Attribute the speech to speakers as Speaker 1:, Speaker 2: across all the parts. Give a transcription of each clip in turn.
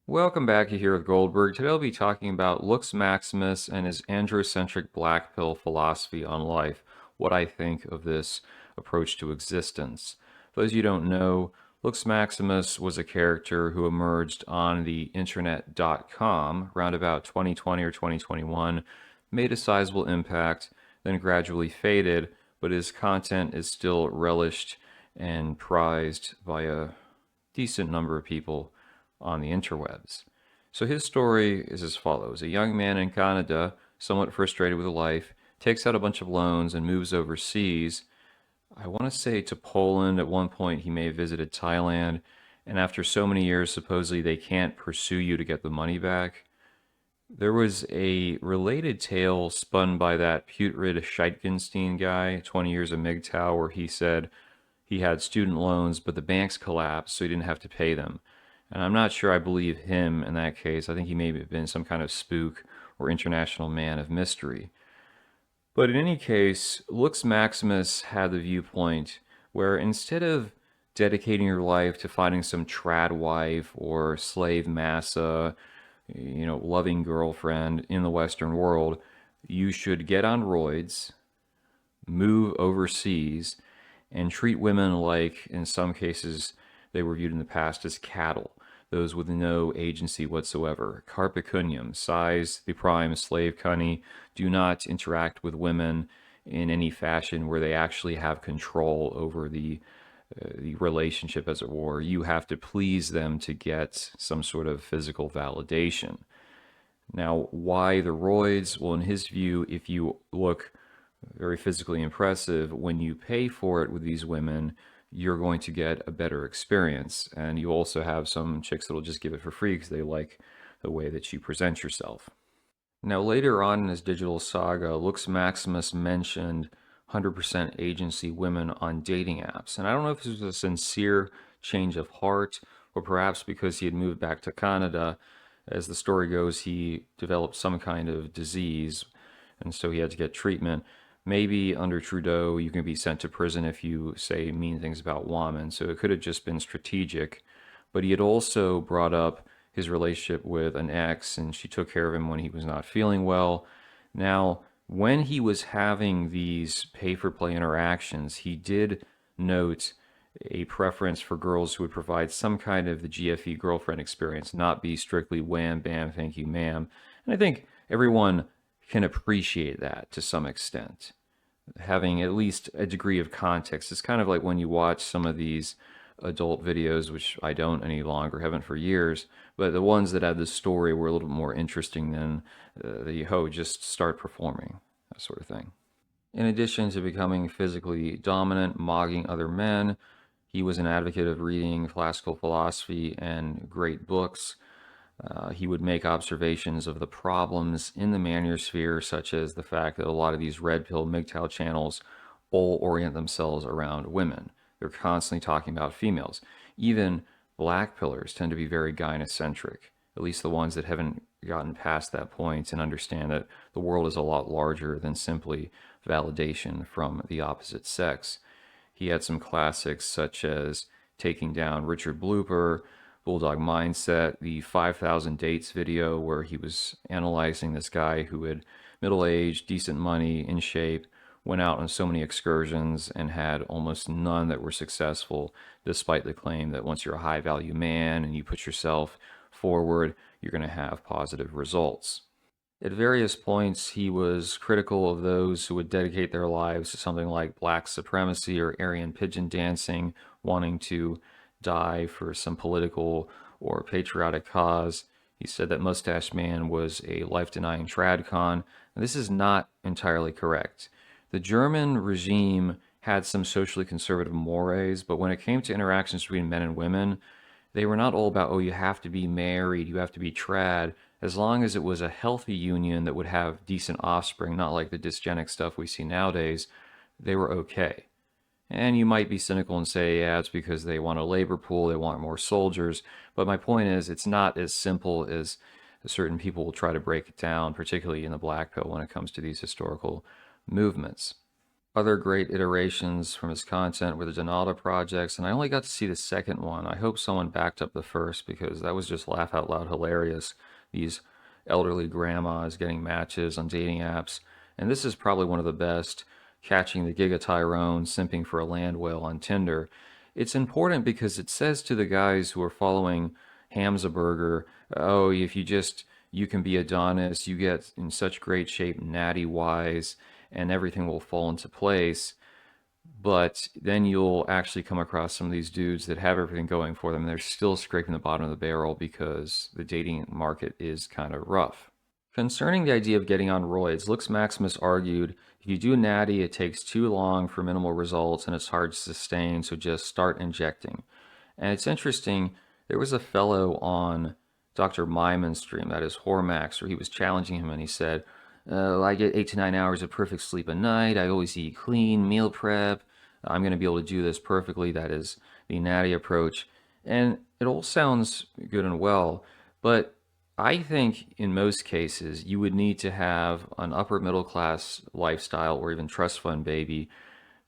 Speaker 1: Welcome back. You're here with Goldberg. Today I'll be talking about LooksMaximus and his androcentric black pill philosophy on life, what I think of this approach to existence. For those of you who don't know, LooksMaximus was a character who emerged on the internet.com around about 2020 or 2021, made a sizable impact, then gradually faded, but his content is still relished and prized by a decent number of people on the interwebs. So his story is as follows. A young man in Canada, somewhat frustrated with life, takes out a bunch of loans and moves overseas. I want to say to Poland. At one point, he may have visited Thailand. And after so many years, supposedly they can't pursue you to get the money back. There was a related tale spun by that putrid Scheitgenstein guy, 20 years of MGTOW, where he said he had student loans, but the banks collapsed, so he didn't have to pay them. And I'm not sure I believe him in that case. I think he may have been some kind of spook or international man of mystery. But in any case, Lux Maximus had the viewpoint where instead of dedicating your life to finding some trad wife or slave massa, loving girlfriend in the Western world, you should get on roids, move overseas, and treat women like, in some cases, they were viewed in the past as cattle, those with no agency whatsoever. Carpe cunium, size the prime slave cunny, do not interact with women in any fashion where they actually have control over the relationship, as it were. You have to please them to get some sort of physical validation. Now, why the roids? Well, in his view, if you look very physically impressive, when you pay for it with these women, you're going to get a better experience. And you also have some chicks that'll just give it for free because they like the way that you present yourself. Now, later on in his digital saga, Lux Maximus mentioned 100% agency women on dating apps. And I don't know if this was a sincere change of heart or perhaps because he had moved back to Canada. As the story goes, he developed some kind of disease, and so he had to get treatment. Maybe under Trudeau, you can be sent to prison if you say mean things about women. So it could have just been strategic. But he had also brought up his relationship with an ex, and she took care of him when he was not feeling well. Now, when he was having these pay for play interactions, he did note a preference for girls who would provide some kind of the GFE girlfriend experience, not be strictly wham, bam, thank you, ma'am. And I think everyone can appreciate that to some extent. Having at least a degree of context. It's kind of like when you watch some of these adult videos, which I don't any longer, haven't for years, but the ones that had the story were a little bit more interesting than just start performing, that sort of thing. In addition to becoming physically dominant, mogging other men, he was an advocate of reading classical philosophy and great books. He would make observations of the problems in the manosphere, such as the fact that a lot of these red pill MGTOW channels all orient themselves around women. They're constantly talking about females. Even black pillars tend to be very gynocentric, at least the ones that haven't gotten past that point and understand that the world is a lot larger than simply validation from the opposite sex. He had some classics such as taking down Richard Blooper, Bulldog Mindset, the 5,000 Dates video where he was analyzing this guy who had middle-aged, decent money, in shape, went out on so many excursions and had almost none that were successful, despite the claim that once you're a high-value man and you put yourself forward, you're going to have positive results. At various points, he was critical of those who would dedicate their lives to something like black supremacy or Aryan pigeon dancing, wanting to die for some political or patriotic cause. He said that Mustache Man was a life-denying tradcon. And this is not entirely correct. The German regime had some socially conservative mores, but when it came to interactions between men and women, they were not all about, oh, you have to be married, you have to be trad, as long as it was a healthy union that would have decent offspring, not like the dysgenic stuff we see nowadays, they were okay. And you might be cynical and say, yeah, it's because they want a labor pool, they want more soldiers. But my point is, it's not as simple as certain people will try to break it down, particularly in the black pill when it comes to these historical movements. other great iterations from his content were the Donata projects, and I only got to see the second one. I hope someone backed up the first because that was just laugh out loud hilarious. These elderly grandmas getting matches on dating apps. And this is probably one of the best, catching the Giga Tyrone simping for a land whale on Tinder. It's important because it says to the guys who are following Hamza Burger, oh, if you just, you can be Adonis, you get in such great shape, natty wise, and everything will fall into place. But then you'll actually come across some of these dudes that have everything going for them. They're still scraping the bottom of the barrel because the dating market is kind of rough. Concerning the idea of getting on roids, LooksMaximus argued if you do natty, it takes too long for minimal results and it's hard to sustain, so just start injecting. And it's interesting, there was a fellow on Dr. Myman's stream, that is Hormax, where he was challenging him and he said, I get 8 to 9 hours of perfect sleep a night. I always eat clean, meal prep. I'm going to be able to do this perfectly. That is the natty approach. And it all sounds good and well, but I think in most cases you would need to have an upper middle class lifestyle or even trust fund baby,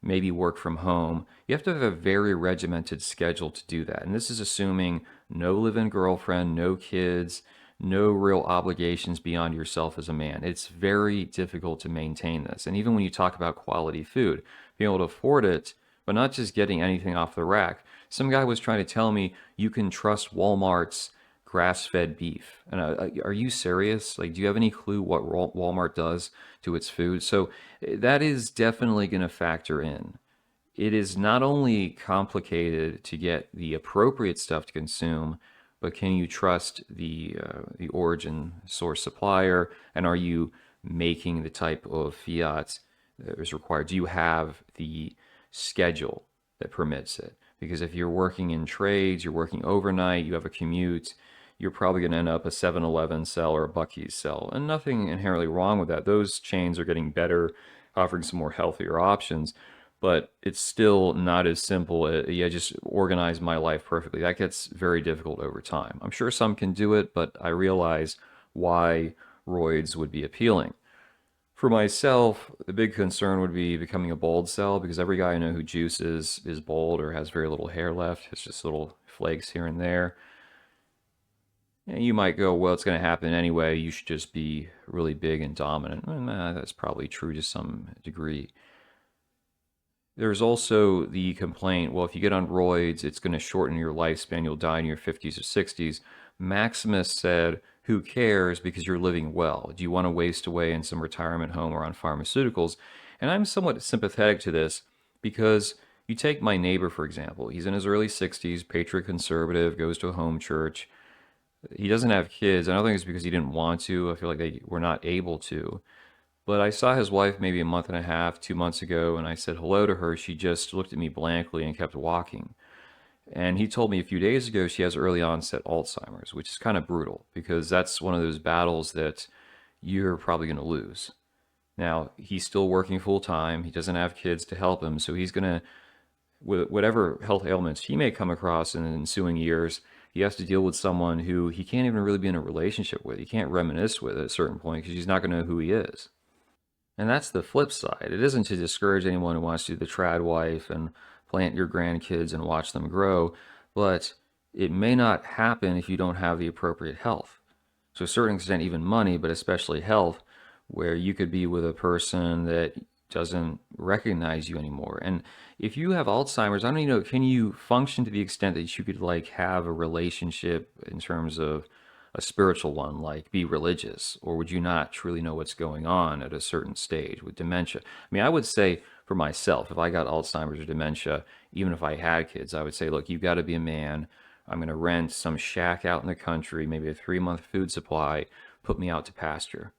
Speaker 1: maybe work from home. You have to have a very regimented schedule to do that. And this is assuming no live-in girlfriend, no kids, no real obligations beyond yourself as a man. It's very difficult to maintain this. And even when you talk about quality food, being able to afford it, but not just getting anything off the rack. Some guy was trying to tell me you can trust Walmart's grass-fed beef. And are you serious? Like, do you have any clue what Walmart does to its food? So that is definitely going to factor in. It is not only complicated to get the appropriate stuff to consume, but can you trust the origin source supplier? And are you making the type of fiat that is required? Do you have the schedule that permits it? Because if you're working in trades, you're working overnight, you have a commute, you're probably going to end up a 7-Eleven sell or a Buc-ee's sell. And nothing inherently wrong with that. Those chains are getting better, offering some more healthier options. But it's still not as simple as, yeah, just organize my life perfectly. That gets very difficult over time. I'm sure some can do it, but I realize why roids would be appealing. For myself, the big concern would be becoming a bald cell because every guy I know who juices is bald or has very little hair left. It's just little flakes here and there. And you might go, well, it's going to happen anyway. You should just be really big and dominant. Well, nah, that's probably true to some degree. There's also the complaint, well, if you get on roids, it's going to shorten your lifespan. You'll die in your 50s or 60s. Maximus said, who cares because you're living well? Do you want to waste away in some retirement home or on pharmaceuticals? And I'm somewhat sympathetic to this because you take my neighbor, for example. He's in his early 60s, patriot conservative, goes to a home church. He doesn't have kids. I don't think it's because he didn't want to. I feel like they were not able to. But I saw his wife maybe a month and a half, 2 months ago, and I said hello to her. She just looked at me blankly and kept walking. And he told me a few days ago she has early onset Alzheimer's, which is kind of brutal because that's one of those battles that you're probably going to lose. Now, he's still working full time. He doesn't have kids to help him, so he's going to, with whatever health ailments he may come across in the ensuing years, he has to deal with someone who he can't even really be in a relationship with. He can't reminisce with at a certain point because he's not going to know who he is. And that's the flip side. It isn't to discourage anyone who wants to do the trad wife and plant your grandkids and watch them grow, but it may not happen if you don't have the appropriate health. To a certain extent, even money, but especially health, where you could be with a person that doesn't recognize you anymore. And if you have Alzheimer's, I don't even know, can you function to the extent that you could like have a relationship in terms of a spiritual one, like be religious, or would you not truly know what's going on at a certain stage with dementia? I mean, I would say for myself, if I got Alzheimer's or dementia, even if I had kids, I would say, look, you've got to be a man. I'm going to rent some shack out in the country, maybe a 3-month food supply, put me out to pasture.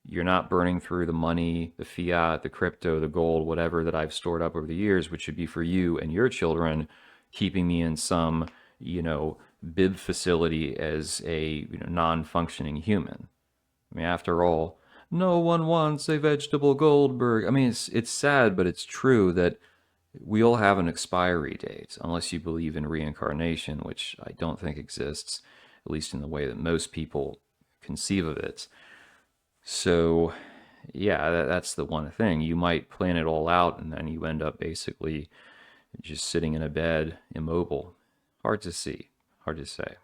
Speaker 1: You're not burning through the money, the fiat, the crypto, the gold, whatever that I've stored up over the years, which should be for you and your children, keeping me in some, bib facility as a non-functioning human. I mean, after all, no one wants a vegetable Goldberg. I mean, it's sad, but it's true that we all have an expiry date, unless you believe in reincarnation, which I don't think exists, at least in the way that most people conceive of it. So yeah, that's the one thing. You might plan it all out and then you end up basically just sitting in a bed, immobile. Hard to see, hard to say.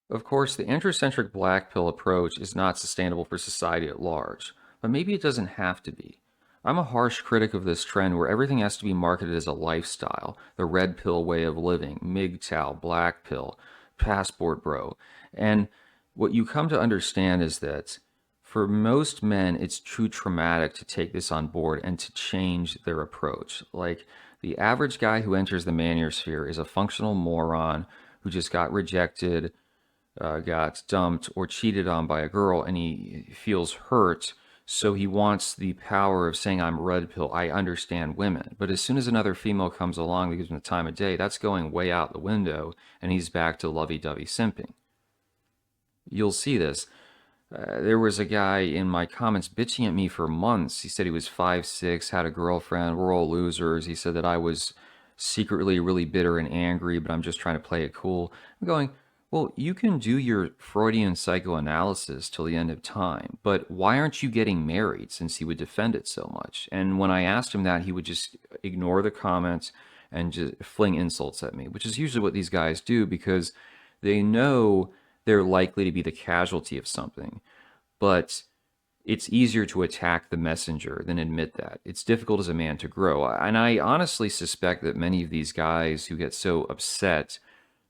Speaker 1: Of course, the androcentric black pill approach is not sustainable for society at large, but maybe it doesn't have to be. I'm a harsh critic of this trend where everything has to be marketed as a lifestyle, the red pill way of living, MGTOW, black pill, passport bro. And what you come to understand is that for most men, it's too traumatic to take this on board and to change their approach. Like the average guy who enters the manosphere is a functional moron who just got rejected, got dumped or cheated on by a girl, and he feels hurt. So he wants the power of saying, I'm red pill, I understand women. But as soon as another female comes along that gives him the time of day, that's going way out the window, and he's back to lovey-dovey simping. You'll see this. There was a guy in my comments bitching at me for months. He said he was 5'6", had a girlfriend, we're all losers. He said that I was secretly really bitter and angry, but I'm just trying to play it cool. I'm going, well, you can do your Freudian psychoanalysis till the end of time, but why aren't you getting married since he would defend it so much? And when I asked him that, he would just ignore the comments and just fling insults at me, which is usually what these guys do because they know they're likely to be the casualty of something. But it's easier to attack the messenger than admit that. It's difficult as a man to grow. And I honestly suspect that many of these guys who get so upset,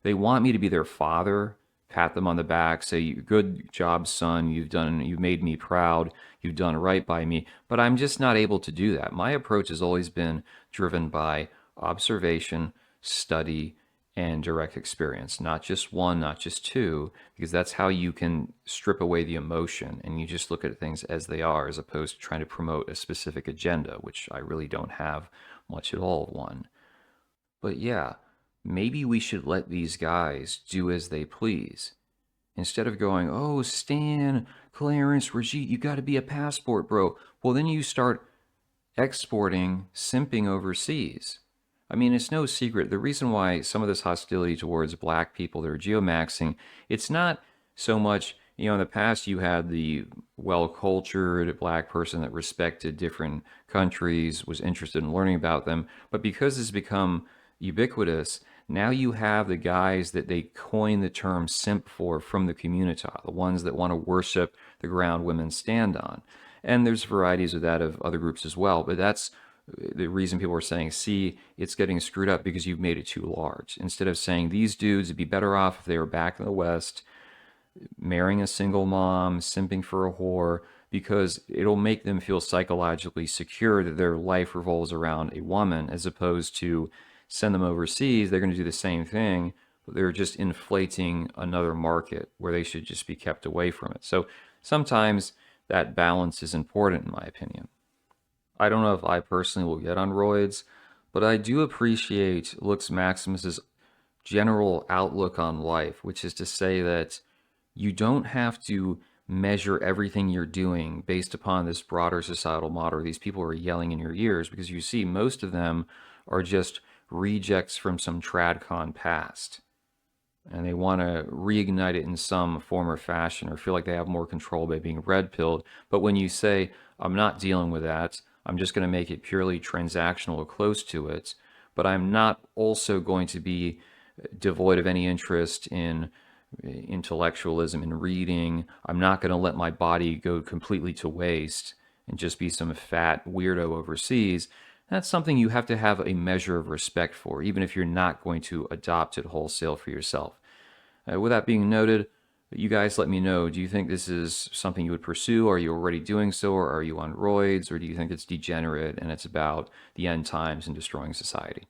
Speaker 1: they want me to be their father, pat them on the back, say, good job, son, you've made me proud, you've done right by me. But I'm just not able to do that. My approach has always been driven by observation, study, and direct experience, not just one, not just two, because that's how you can strip away the emotion and you just look at things as they are, as opposed to trying to promote a specific agenda, which I really don't have much at all of one. But yeah, maybe we should let these guys do as they please. Instead of going, oh, Stan, Clarence, Rajit, you got to be a passport bro. Well, then you start exporting simping overseas. I mean, it's no secret. The reason why some of this hostility towards black people that are geomaxing, it's not so much, in the past you had the well-cultured black person that respected different countries, was interested in learning about them, but because it's become ubiquitous, now you have the guys that they coin the term simp for from the community, the ones that want to worship the ground women stand on. And there's varieties of that of other groups as well, but that's the reason people are saying, see, it's getting screwed up because you've made it too large. Instead of saying these dudes would be better off if they were back in the West, marrying a single mom, simping for a whore, because it'll make them feel psychologically secure that their life revolves around a woman, as opposed to send them overseas. They're going to do the same thing, but they're just inflating another market where they should just be kept away from it. So sometimes that balance is important, in my opinion. I don't know if I personally will get on roids, but I do appreciate LooksMaximus's general outlook on life, which is to say that you don't have to measure everything you're doing based upon this broader societal model. These people are yelling in your ears because you see most of them are just rejects from some tradcon past. And they want to reignite it in some form or fashion or feel like they have more control by being red pilled. But when you say, I'm not dealing with that, I'm just going to make it purely transactional or close to it, but I'm not also going to be devoid of any interest in intellectualism and reading. I'm not going to let my body go completely to waste and just be some fat weirdo overseas. That's something you have to have a measure of respect for, even if you're not going to adopt it wholesale for yourself. With that being noted, you guys let me know. Do you think this is something you would pursue? Are you already doing so, or are you on roids, or do you think it's degenerate and it's about the end times and destroying society?